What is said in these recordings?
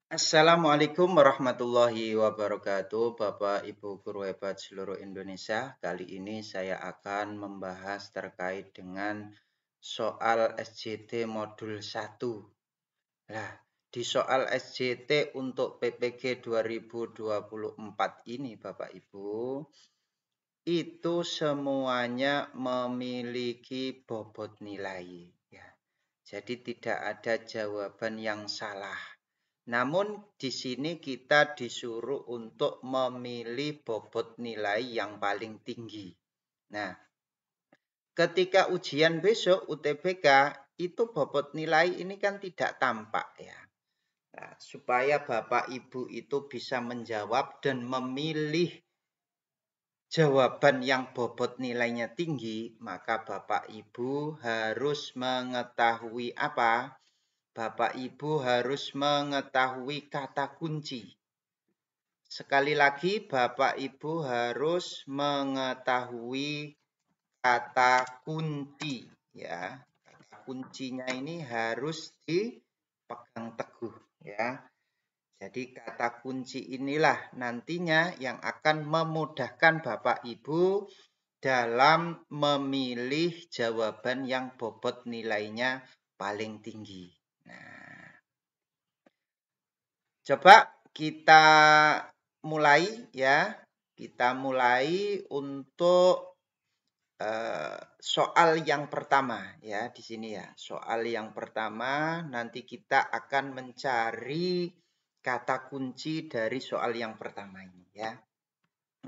Assalamualaikum warahmatullahi wabarakatuh, Bapak Ibu guru hebat seluruh Indonesia. Kali ini saya akan membahas terkait dengan soal SJT modul 1. Nah, di soal SJT untuk PPG 2024 ini Bapak Ibu, itu semuanya memiliki bobot nilai. Ya. Jadi tidak ada jawaban yang salah. Namun di sini kita disuruh untuk memilih bobot nilai yang paling tinggi. Nah, ketika ujian besok UTBK itu bobot nilai ini kan tidak tampak ya. Nah, supaya Bapak Ibu itu bisa menjawab dan memilih jawaban yang bobot nilainya tinggi, maka Bapak Ibu harus mengetahui apa? Bapak Ibu harus mengetahui kata kunci. Sekali lagi, Bapak Ibu harus mengetahui kata kunci. Ya, kata kuncinya ini harus dipegang teguh. Ya, jadi kata kunci inilah nantinya yang akan memudahkan Bapak Ibu dalam memilih jawaban yang bobot nilainya paling tinggi. Nah, coba kita mulai ya. Kita mulai untuk soal yang pertama ya di sini ya. Soal yang pertama nanti kita akan mencari kata kunci dari soal yang pertama ini ya.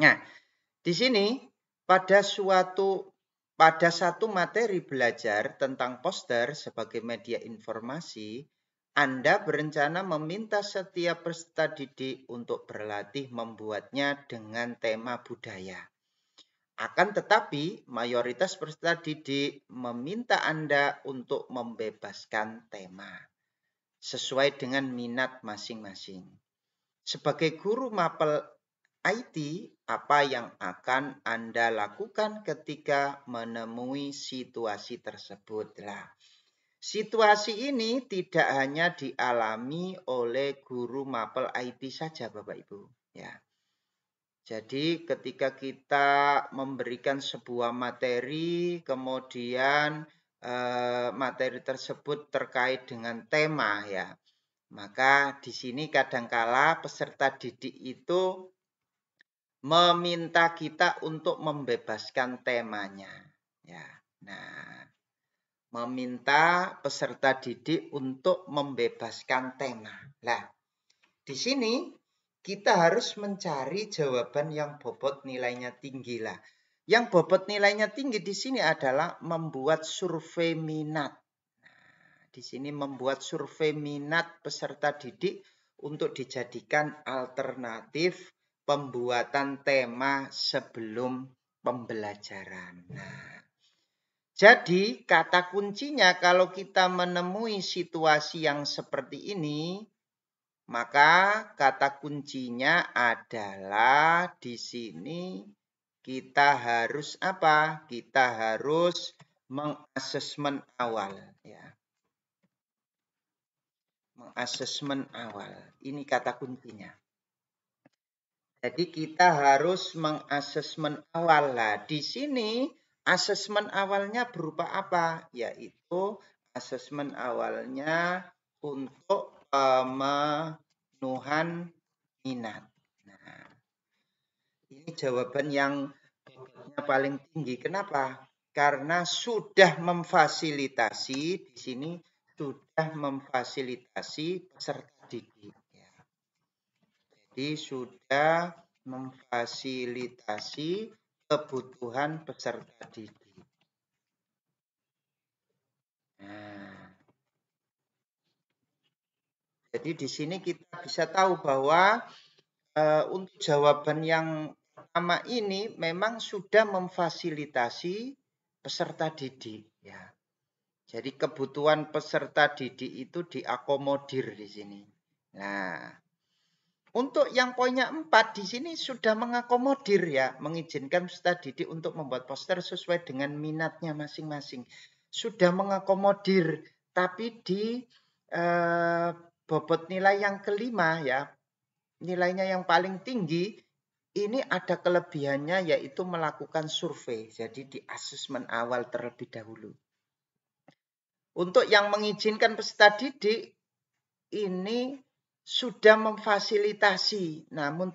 Nah, di sini pada satu materi belajar tentang poster sebagai media informasi, Anda berencana meminta setiap peserta didik untuk berlatih membuatnya dengan tema budaya. Akan tetapi, mayoritas peserta didik meminta Anda untuk membebaskan tema sesuai dengan minat masing-masing. Sebagai guru mapel IT, apa yang akan Anda lakukan ketika menemui situasi tersebut? Nah, situasi ini tidak hanya dialami oleh guru mapel IT saja, Bapak Ibu. Ya. Jadi ketika kita memberikan sebuah materi, kemudian materi tersebut terkait dengan tema ya, maka di sini kadangkala peserta didik itu meminta kita untuk membebaskan temanya. Ya, nah, meminta peserta didik untuk membebaskan tema. Nah, di sini kita harus mencari jawaban yang bobot nilainya tinggi lah. Yang bobot nilainya tinggi di sini adalah membuat survei minat. Nah, di sini membuat survei minat peserta didik untuk dijadikan alternatif pembuatan tema sebelum pembelajaran. Nah, jadi kata kuncinya kalau kita menemui situasi yang seperti ini, maka kata kuncinya adalah di sini kita harus apa? Kita harus mengasesmen awal ya. Mengasesmen awal. Ini kata kuncinya. Jadi kita harus mengasesmen awal. Lah, di sini asesmen awalnya berupa apa? Yaitu asesmen awalnya untuk pemenuhan minat. Nah, ini jawaban yang bobotnya paling tinggi. Kenapa? Karena sudah memfasilitasi di sini sudah memfasilitasi peserta didik. Ya. Jadi sudah memfasilitasi kebutuhan peserta didik. Nah, jadi di sini kita bisa tahu bahwa untuk jawaban yang pertama ini memang sudah memfasilitasi peserta didik. Ya. Jadi kebutuhan peserta didik itu diakomodir di sini. Nah, untuk yang poinnya 4 di sini sudah mengakomodir ya, mengizinkan peserta didik untuk membuat poster sesuai dengan minatnya masing-masing. Sudah mengakomodir, tapi di bobot nilai yang kelima ya, nilainya yang paling tinggi, ini ada kelebihannya yaitu melakukan survei. Jadi di asesmen awal terlebih dahulu. Untuk yang mengizinkan peserta didik, ini sudah memfasilitasi, namun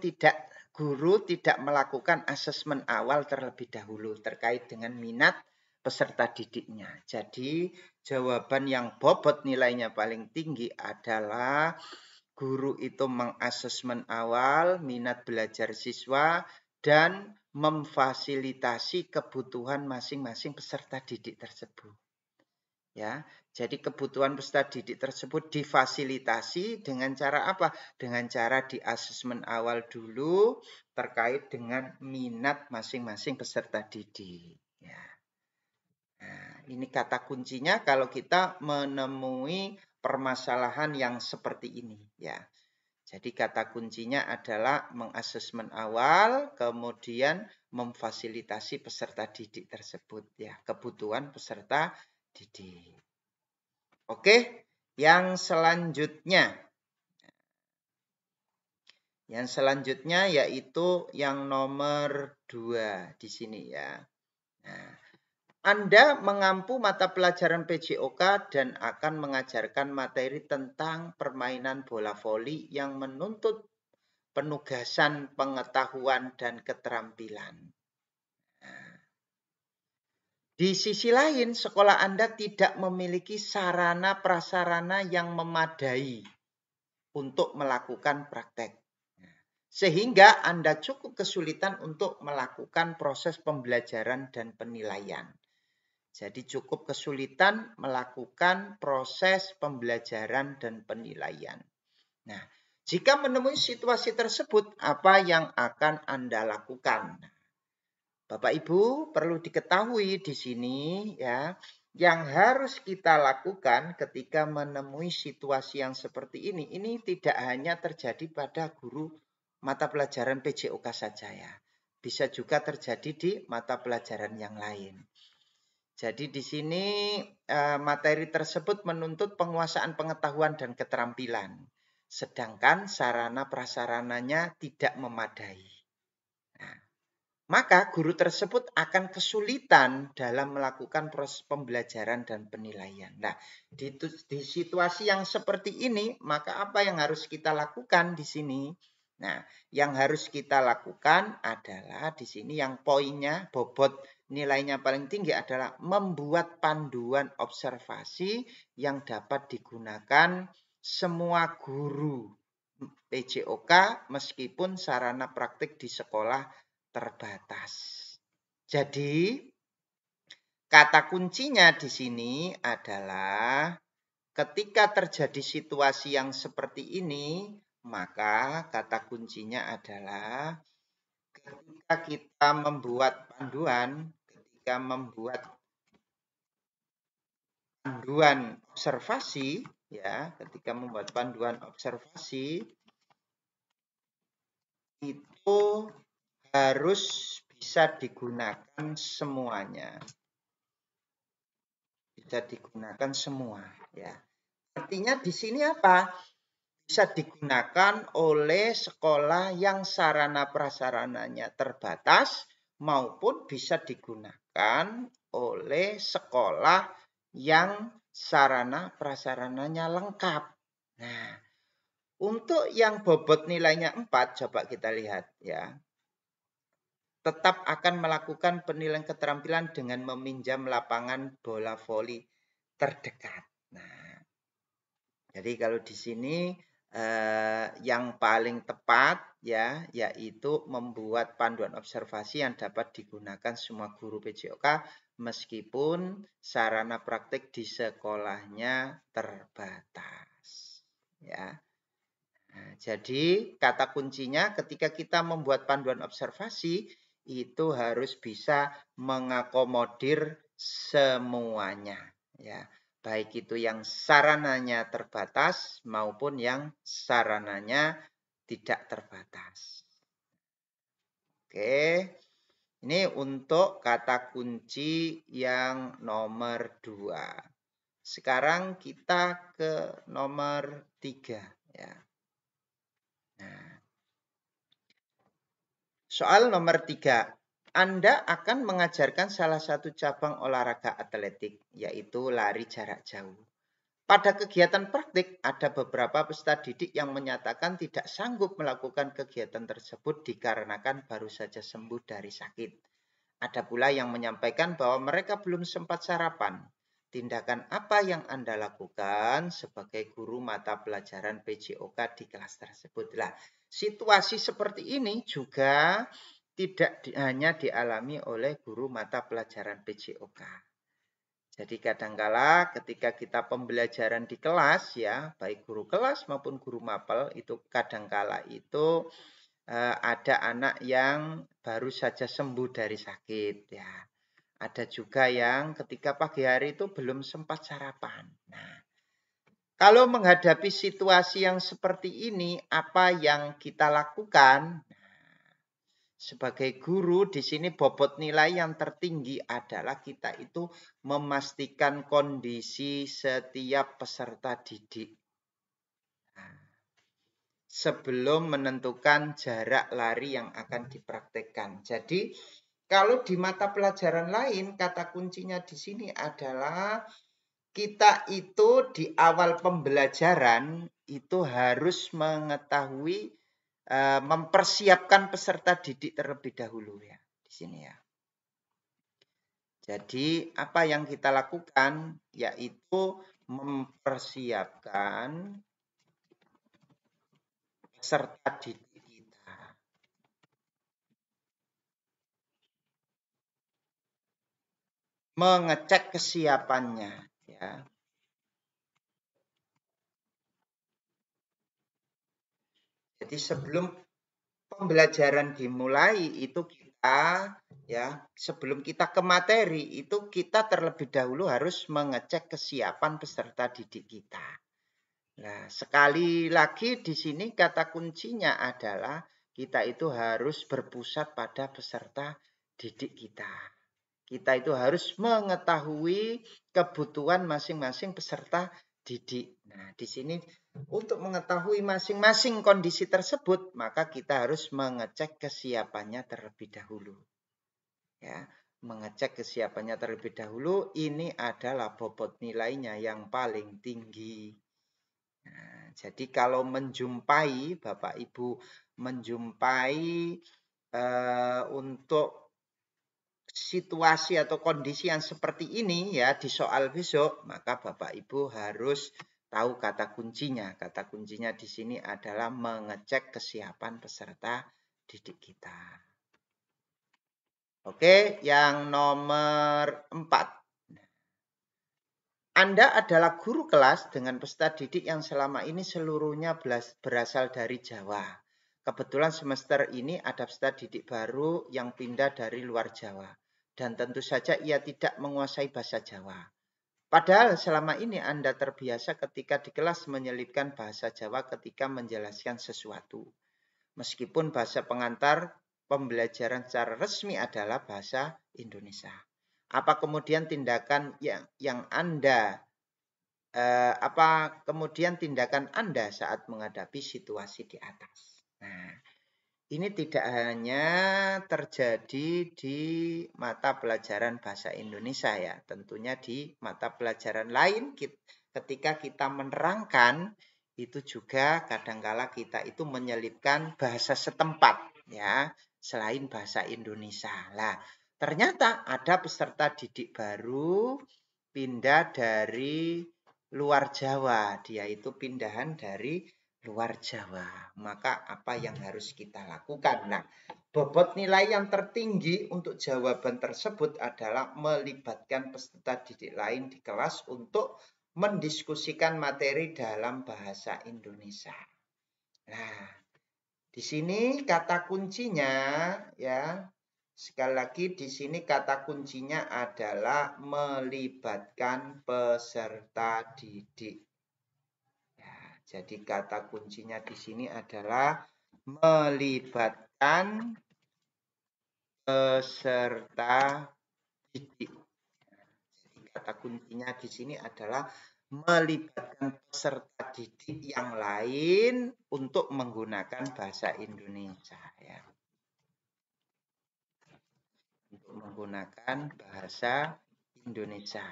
guru tidak melakukan asesmen awal terlebih dahulu terkait dengan minat peserta didiknya. Jadi jawaban yang bobot nilainya paling tinggi adalah guru itu mengasesmen awal minat belajar siswa dan memfasilitasi kebutuhan masing-masing peserta didik tersebut. Ya, jadi kebutuhan peserta didik tersebut difasilitasi dengan cara apa? Dengan cara di asesmen awal dulu terkait dengan minat masing-masing peserta didik. Ya. Nah, ini kata kuncinya kalau kita menemui permasalahan yang seperti ini. Ya. Jadi kata kuncinya adalah mengasesmen awal, kemudian memfasilitasi peserta didik tersebut. Ya, kebutuhan peserta didik. Oke, yang selanjutnya. Yang selanjutnya yaitu yang nomor 2 di sini ya. Nah, Anda mengampu mata pelajaran PJOK dan akan mengajarkan materi tentang permainan bola voli yang menuntut penugasan pengetahuan dan keterampilan. Di sisi lain, sekolah Anda tidak memiliki sarana prasarana yang memadai untuk melakukan praktek. Sehingga Anda cukup kesulitan untuk melakukan proses pembelajaran dan penilaian. Jadi cukup kesulitan melakukan proses pembelajaran dan penilaian. Nah, jika menemui situasi tersebut, apa yang akan Anda lakukan? Bapak Ibu perlu diketahui di sini ya, yang harus kita lakukan ketika menemui situasi yang seperti ini tidak hanya terjadi pada guru mata pelajaran PJOK saja ya. Bisa juga terjadi di mata pelajaran yang lain. Jadi di sini materi tersebut menuntut penguasaan pengetahuan dan keterampilan. Sedangkan sarana prasarananya tidak memadai. Nah, maka guru tersebut akan kesulitan dalam melakukan proses pembelajaran dan penilaian. Nah, di situasi yang seperti ini, maka apa yang harus kita lakukan di sini? Nah, yang harus kita lakukan adalah di sini yang poinnya, bobot nilainya paling tinggi adalah membuat panduan observasi yang dapat digunakan semua guru PJOK meskipun sarana praktik di sekolah terbatas. Jadi, kata kuncinya di sini adalah ketika terjadi situasi yang seperti ini, maka kata kuncinya adalah ketika kita membuat panduan, observasi, ya, ketika membuat panduan observasi itu harus bisa digunakan semuanya. Bisa digunakan semua ya. Artinya di sini apa? Bisa digunakan oleh sekolah yang sarana prasarananya terbatas maupun bisa digunakan oleh sekolah yang sarana prasarananya lengkap. Nah, untuk yang bobot nilainya 4 coba kita lihat ya. Tetap akan melakukan penilaian keterampilan dengan meminjam lapangan bola voli terdekat. Nah, jadi kalau di sini yang paling tepat ya, yaitu membuat panduan observasi yang dapat digunakan semua guru PJOK meskipun sarana praktik di sekolahnya terbatas. Ya. Nah, jadi kata kuncinya ketika kita membuat panduan observasi itu harus bisa mengakomodir semuanya ya, baik itu yang sarananya terbatas maupun yang sarananya tidak terbatas. Oke, ini untuk kata kunci yang nomor 2. Sekarang kita ke nomor 3 ya. Nah, soal nomor 3. Anda akan mengajarkan salah satu cabang olahraga atletik, yaitu lari jarak jauh. Pada kegiatan praktik, ada beberapa peserta didik yang menyatakan tidak sanggup melakukan kegiatan tersebut dikarenakan baru saja sembuh dari sakit. Ada pula yang menyampaikan bahwa mereka belum sempat sarapan. Tindakan apa yang Anda lakukan sebagai guru mata pelajaran PJOK di kelas tersebut? Lah, situasi seperti ini juga tidak hanya dialami oleh guru mata pelajaran PJOK. Jadi kadangkala ketika kita pembelajaran di kelas ya, baik guru kelas maupun guru mapel itu kadangkala itu ada anak yang baru saja sembuh dari sakit ya. Ada juga yang ketika pagi hari itu belum sempat sarapan. Nah, kalau menghadapi situasi yang seperti ini, apa yang kita lakukan? Sebagai guru, di sini bobot nilai yang tertinggi adalah kita itu memastikan kondisi setiap peserta didik. Nah, sebelum menentukan jarak lari yang akan dipraktekkan. Jadi, kalau di mata pelajaran lain, kata kuncinya di sini adalah kita itu di awal pembelajaran itu harus mengetahui mempersiapkan peserta didik terlebih dahulu ya di sini ya. Jadi apa yang kita lakukan yaitu mempersiapkan peserta didik kita. Mengecek kesiapannya ya. Jadi sebelum pembelajaran dimulai itu kita ya, sebelum kita ke materi itu kita terlebih dahulu harus mengecek kesiapan peserta didik kita. Nah, sekali lagi di sini kata kuncinya adalah kita itu harus berpusat pada peserta didik kita. Kita itu harus mengetahui kebutuhan masing-masing peserta didik. Nah, di sini untuk mengetahui masing-masing kondisi tersebut, maka kita harus mengecek kesiapannya terlebih dahulu. Ya, mengecek kesiapannya terlebih dahulu, ini adalah bobot nilainya yang paling tinggi. Nah, jadi kalau menjumpai, Bapak Ibu menjumpai untuk situasi atau kondisi yang seperti ini ya di soal besok, maka Bapak Ibu harus tahu kata kuncinya. Kata kuncinya di sini adalah mengecek kesiapan peserta didik kita. Oke, yang nomor 4. Anda adalah guru kelas dengan peserta didik yang selama ini seluruhnya berasal dari Jawa. Kebetulan semester ini ada peserta didik baru yang pindah dari luar Jawa. Dan tentu saja ia tidak menguasai bahasa Jawa. Padahal selama ini Anda terbiasa ketika di kelas menyelipkan bahasa Jawa ketika menjelaskan sesuatu. Meskipun bahasa pengantar pembelajaran secara resmi adalah bahasa Indonesia. Apa kemudian tindakan yang Anda apa kemudian tindakan Anda saat menghadapi situasi di atas? Nah, ini tidak hanya terjadi di mata pelajaran bahasa Indonesia ya, tentunya di mata pelajaran lain ketika kita menerangkan itu juga kadangkala kita itu menyelipkan bahasa setempat ya, selain bahasa Indonesia. Lah, ternyata ada peserta didik baru pindah dari luar Jawa, dia itu pindahan dari luar Jawa. Maka apa yang harus kita lakukan? Nah, bobot nilai yang tertinggi untuk jawaban tersebut adalah melibatkan peserta didik lain di kelas untuk mendiskusikan materi dalam bahasa Indonesia. Nah, di sini kata kuncinya ya, sekali lagi di sini kata kuncinya adalah melibatkan peserta didik. Jadi kata kuncinya di sini adalah melibatkan peserta didik. Jadi kata kuncinya di sini adalah melibatkan peserta didik yang lain untuk menggunakan bahasa Indonesia ya. Untuk menggunakan bahasa Indonesia.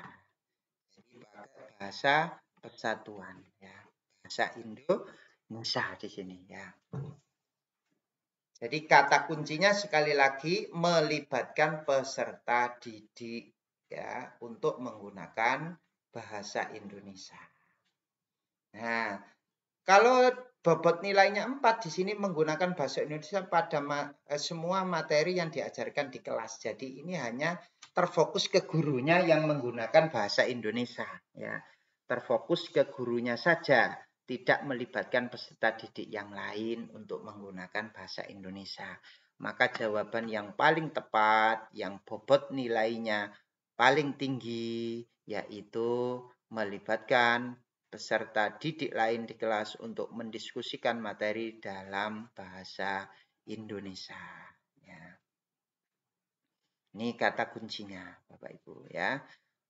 Jadi pakai bahasa persatuan ya. Bahasa Indonesia di sini ya. Jadi kata kuncinya sekali lagi melibatkan peserta didik ya untuk menggunakan bahasa Indonesia. Nah, kalau bobot nilainya 4 di sini menggunakan bahasa Indonesia pada semua materi yang diajarkan di kelas. Jadi ini hanya terfokus ke gurunya yang menggunakan bahasa Indonesia ya. Terfokus ke gurunya saja, tidak melibatkan peserta didik yang lain untuk menggunakan bahasa Indonesia. Maka jawaban yang paling tepat, yang bobot nilainya paling tinggi, yaitu melibatkan peserta didik lain di kelas untuk mendiskusikan materi dalam bahasa Indonesia. Ya. Ini kata kuncinya, Bapak Ibu ya.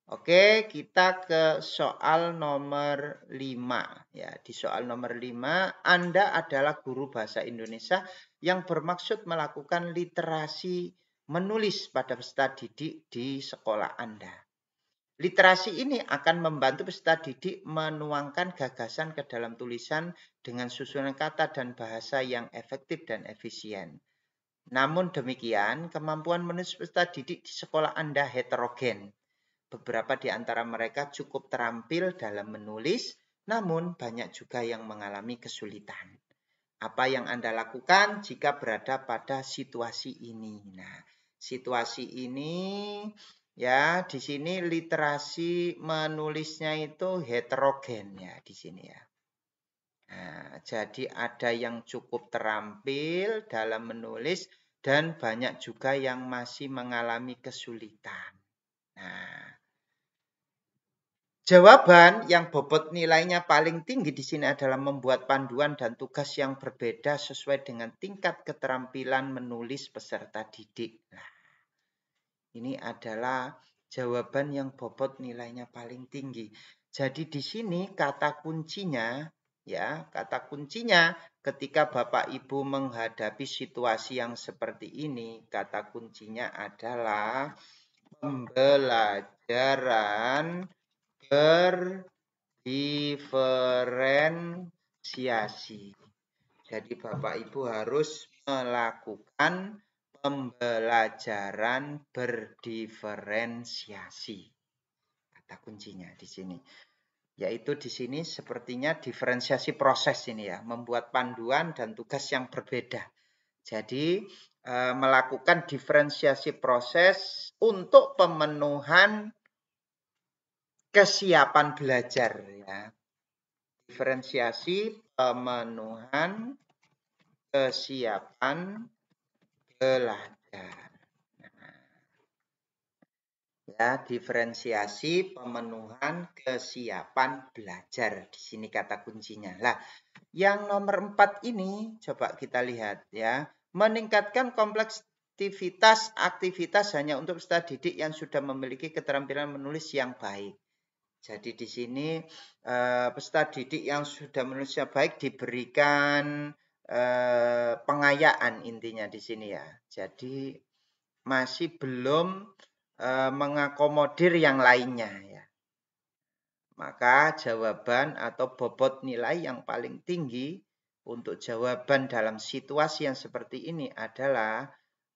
Oke, kita ke soal nomor 5. Ya, di soal nomor 5, Anda adalah guru bahasa Indonesia yang bermaksud melakukan literasi menulis pada peserta didik di sekolah Anda. Literasi ini akan membantu peserta didik menuangkan gagasan ke dalam tulisan dengan susunan kata dan bahasa yang efektif dan efisien. Namun demikian, kemampuan menulis peserta didik di sekolah Anda heterogen. Beberapa di antara mereka cukup terampil dalam menulis, namun banyak juga yang mengalami kesulitan. Apa yang Anda lakukan jika berada pada situasi ini? Nah, situasi ini ya di sini literasi menulisnya itu heterogen ya di sini ya. Nah, jadi ada yang cukup terampil dalam menulis dan banyak juga yang masih mengalami kesulitan. Nah, jawaban yang bobot nilainya paling tinggi di sini adalah membuat panduan dan tugas yang berbeda sesuai dengan tingkat keterampilan menulis peserta didik. Nah, ini adalah jawaban yang bobot nilainya paling tinggi. Jadi di sini kata kuncinya ya, kata kuncinya ketika Bapak Ibu menghadapi situasi yang seperti ini, kata kuncinya adalah pembelajaran berdiferensiasi. Jadi Bapak Ibu harus melakukan pembelajaran berdiferensiasi. Kata kuncinya di sini. Yaitu di sini sepertinya diferensiasi proses ini ya, membuat panduan dan tugas yang berbeda. Jadi melakukan diferensiasi proses untuk pemenuhan kesiapan belajar ya. Diferensiasi pemenuhan kesiapan belajar. Ya, diferensiasi pemenuhan kesiapan belajar. Di sini kata kuncinya. Lah, yang nomor 4 ini coba kita lihat ya. Meningkatkan kompleksitas aktivitas hanya untuk peserta didik yang sudah memiliki keterampilan menulis yang baik. Jadi di sini peserta didik yang sudah menulisnya baik diberikan pengayaan intinya di sini ya. Jadi masih belum mengakomodir yang lainnya ya. Maka jawaban atau bobot nilai yang paling tinggi untuk jawaban dalam situasi yang seperti ini adalah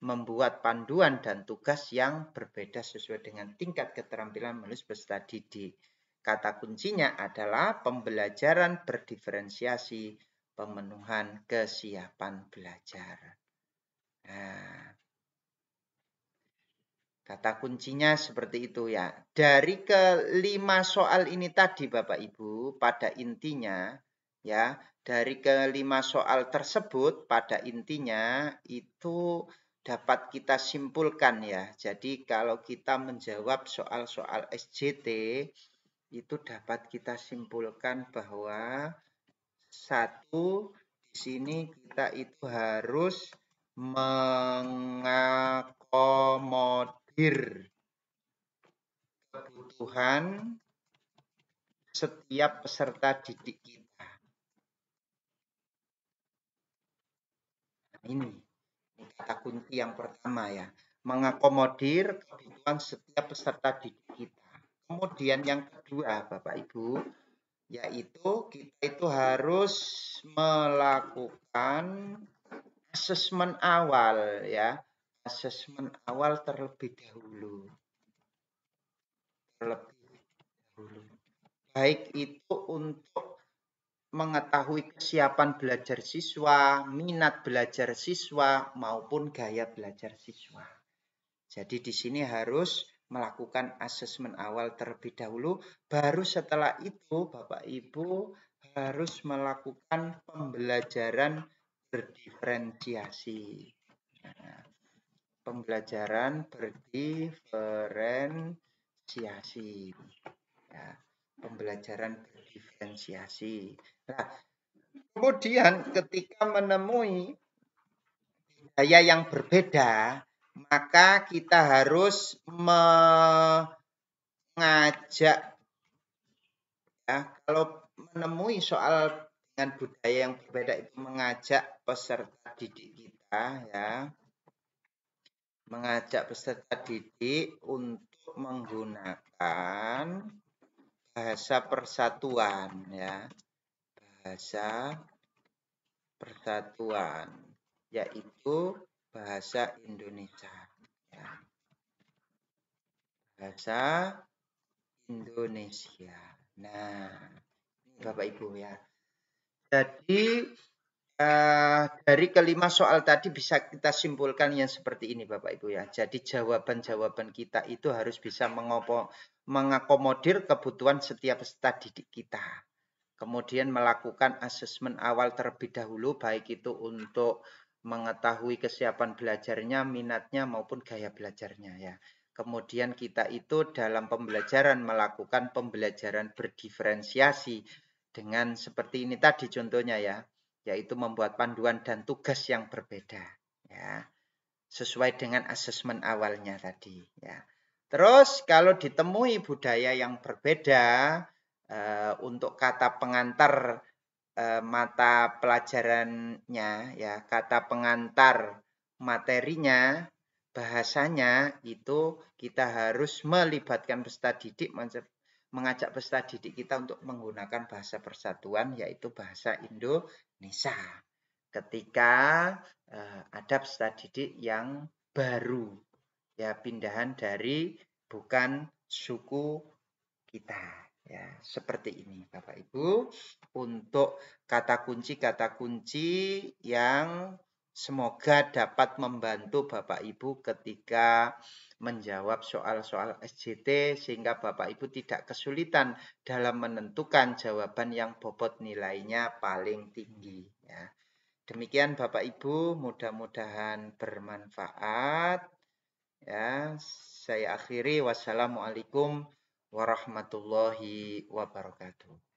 membuat panduan dan tugas yang berbeda sesuai dengan tingkat keterampilan menulis peserta didik. Kata kuncinya adalah pembelajaran berdiferensiasi, pemenuhan kesiapan belajar. Nah, kata kuncinya seperti itu ya. Dari kelima soal ini tadi Bapak Ibu, pada intinya ya, dari kelima soal tersebut pada intinya itu dapat kita simpulkan ya. Jadi kalau kita menjawab soal-soal SJT itu dapat kita simpulkan bahwa satu di sini kita itu harus mengakomodir kebutuhan setiap peserta didik kita. Nah, ini kata kunci yang pertama ya, mengakomodir kebutuhan setiap peserta didik kita. Kemudian yang kedua, Bapak Ibu, yaitu kita itu harus melakukan asesmen awal ya, asesmen awal terlebih dahulu. Baik itu untuk mengetahui kesiapan belajar siswa, minat belajar siswa, maupun gaya belajar siswa. Jadi di sini harus melakukan asesmen awal terlebih dahulu, baru setelah itu Bapak Ibu harus melakukan pembelajaran berdiferensiasi. Nah, pembelajaran berdiferensiasi. Ya, pembelajaran berdiferensiasi. Nah, kemudian ketika menemui budaya yang berbeda, maka kita harus mengajak ya, kalau menemui soal dengan budaya yang berbeda itu mengajak peserta didik kita ya, mengajak peserta didik untuk menggunakan bahasa persatuan ya, bahasa persatuan, yaitu bahasa Indonesia ya. Bahasa Indonesia. Nah, ini Bapak Ibu ya. Jadi dari kelima soal tadi bisa kita simpulkan yang seperti ini Bapak Ibu ya. Jadi jawaban-jawaban kita itu harus bisa mengakomodir kebutuhan setiap peserta didik kita. Kemudian melakukan asesmen awal terlebih dahulu, baik itu untuk mengetahui kesiapan belajarnya, minatnya, maupun gaya belajarnya ya. Kemudian kita itu dalam pembelajaran melakukan pembelajaran berdiferensiasi dengan seperti ini tadi contohnya ya, yaitu membuat panduan dan tugas yang berbeda ya, sesuai dengan asesmen awalnya tadi ya. Terus kalau ditemui budaya yang berbeda, untuk kata pengantar mata pelajarannya ya, kata pengantar materinya, bahasanya itu kita harus melibatkan peserta didik, mengajak peserta didik kita untuk menggunakan bahasa persatuan, yaitu bahasa Indonesia. Ketika ada peserta didik yang baru ya, pindahan dari bukan suku kita. Ya, seperti ini Bapak Ibu untuk kata kunci yang semoga dapat membantu Bapak Ibu ketika menjawab soal-soal SJT sehingga Bapak Ibu tidak kesulitan dalam menentukan jawaban yang bobot nilainya paling tinggi ya. Demikian Bapak Ibu, mudah-mudahan bermanfaat ya. Saya akhiri, wassalamualaikum warahmatullahi wabarakatuh.